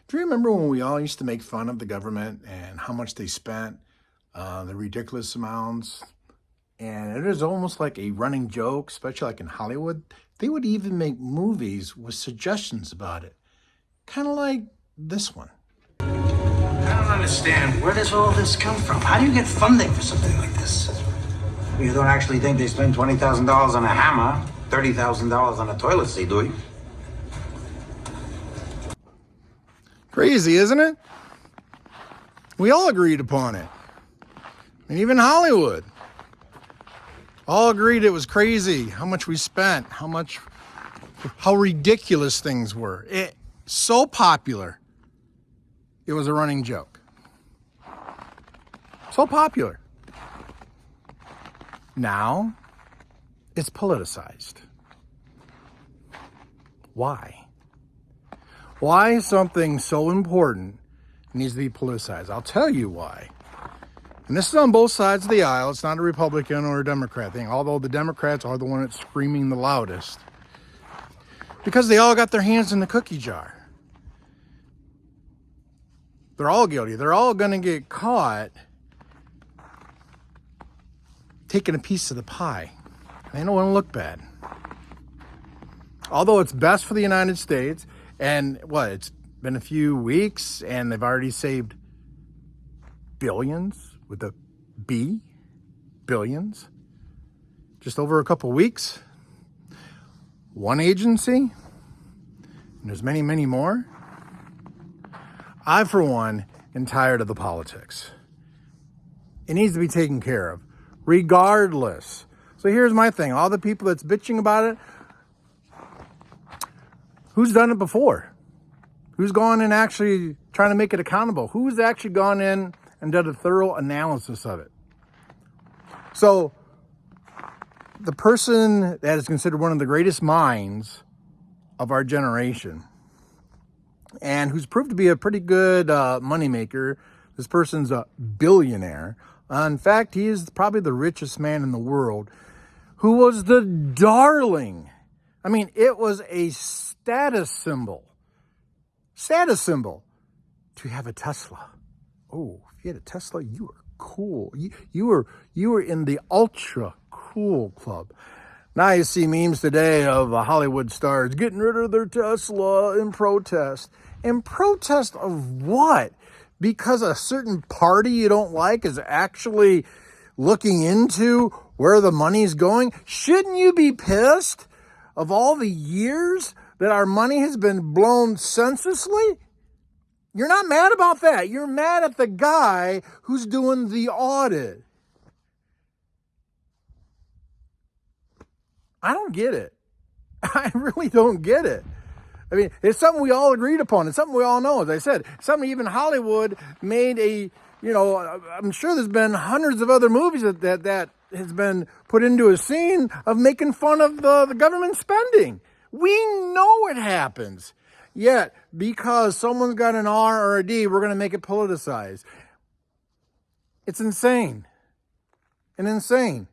Do you remember when we all used to make fun of the government and how much they spent, the ridiculous amounts? And it is almost like a running joke, especially like in Hollywood. They would even make movies with suggestions about it, kind of like this one. I don't understand. Where does all this come from? How do you get funding for something like this? You don't actually think they spend $20,000 on a hammer, $30,000 on a toilet seat, do you? Crazy, isn't it? We all agreed upon it. And even Hollywood all agreed it was crazy how much we spent, how ridiculous things were. It so popular. It was a running joke. So popular. Now it's politicized. Why? Why something so important needs to be politicized? I'll tell you why. And this is on both sides of the aisle. It's not a Republican or a Democrat thing, although the Democrats are the one that's screaming the loudest. Because they all got their hands in the cookie jar. They're all guilty. They're all going to get caught taking a piece of the pie. They don't want to look bad. Although it's best for the United States, and it's been a few weeks, and they've already saved billions, with a B, billions, just over a couple weeks. One agency, and there's many, many more. I, for one, am tired of the politics. It needs to be taken care of, regardless. So here's my thing. All the people that's bitching about it, who's done it before? Who's gone and actually trying to make it accountable? Who's actually gone in and done a thorough analysis of it? So the person that is considered one of the greatest minds of our generation, and who's proved to be a pretty good moneymaker, this person's a billionaire. In fact, he is probably the richest man in the world, who was the darling. I mean, it was a status symbol to have a Tesla. Oh, if you had a Tesla, you were cool. You were in the ultra cool club. Now you see memes today of Hollywood stars getting rid of their Tesla in protest. In protest of what? Because a certain party you don't like is actually looking into where the money's going? Shouldn't you be pissed of all the years that our money has been blown senselessly? You're not mad about that. You're mad at the guy who's doing the audit. I don't get it. I really don't get it. I mean, it's something we all agreed upon. It's something we all know. As I said, something even Hollywood made I'm sure there's been hundreds of other movies that has been put into a scene of making fun of the government spending. We know it happens. Yet, because someone's got an R or a D, we're going to make it politicized. It's insane. Insane.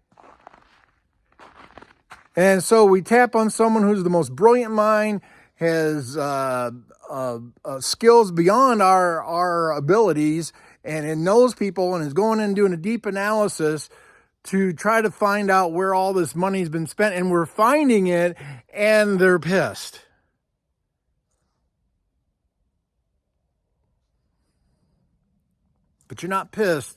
And so we tap on someone who's the most brilliant mind, has skills beyond our abilities, and it knows people and is going in and doing a deep analysis to try to find out where all this money's been spent. And we're finding it, and they're pissed. But you're not pissed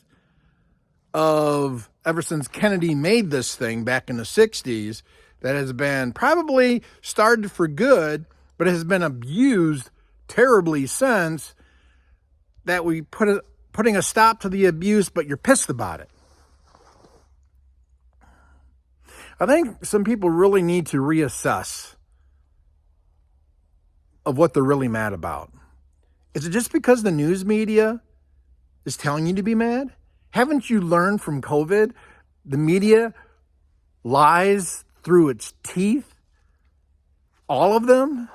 of ever since Kennedy made this thing back in the 60s that has been probably started for good, but has been abused terribly since, that we putting a stop to the abuse, but you're pissed about it. I think some people really need to reassess of what they're really mad about. Is it just because the news media is telling you to be mad? Haven't you learned from COVID? The media lies through its teeth. All of them.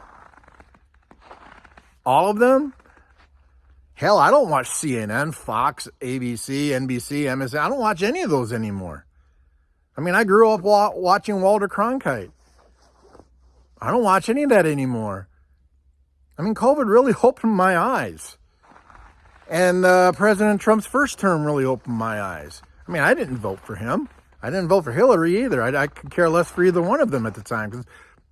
Hell, I don't watch CNN, Fox, ABC, NBC, MSN. I don't watch any of those anymore. I mean, I grew up watching Walter Cronkite. I don't watch any of that anymore. I mean, COVID really opened my eyes. And President Trump's first term really opened my eyes. I mean, I didn't vote for him. I didn't vote for Hillary either. I could care less for either one of them at the time because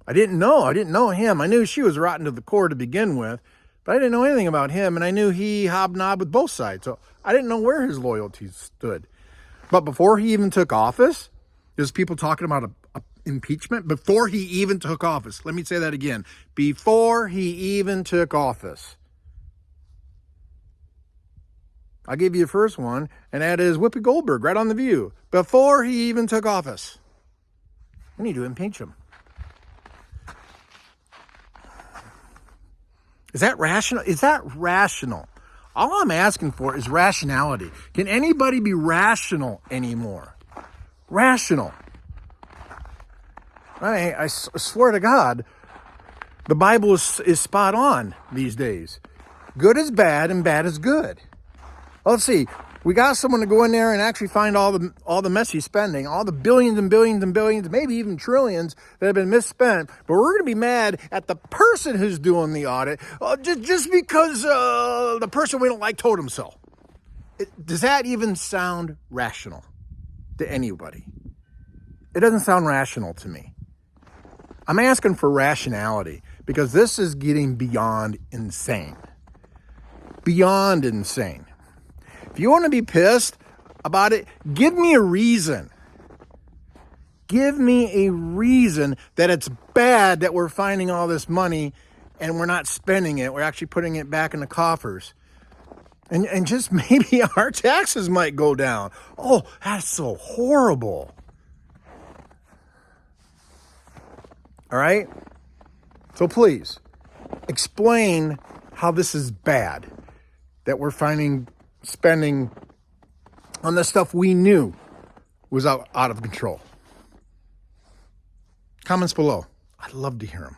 I didn't know him. I knew she was rotten to the core to begin with, but I didn't know anything about him, and I knew he hobnobbed with both sides, so I didn't know where his loyalties stood. But before he even took office, there's people talking about a impeachment before he even took office. Let me say that again. Before he even took office. I'll give you the first one, and that is Whoopi Goldberg, right on The View. Before he even took office. We need to impeach him. Is that rational? Is that rational? All I'm asking for is rationality. Can anybody be rational anymore? Rational. I swear to God, the Bible is spot on these days. Good is bad and bad is good. Let's see. We got someone to go in there and actually find all the messy spending, all the billions and billions and billions, maybe even trillions that have been misspent. But we're going to be mad at the person who's doing the audit just because the person we don't like told him so. Does that even sound rational to anybody? It doesn't sound rational to me. I'm asking for rationality because this is getting beyond insane. Beyond insane. If you want to be pissed about it, give me a reason. Give me a reason that it's bad that we're finding all this money and we're not spending it. We're actually putting it back in the coffers. And just maybe our taxes might go down. Oh, that's so horrible. All right? So please, explain how this is bad. That we're spending on the stuff we knew was out of control. Comments below. I'd love to hear them.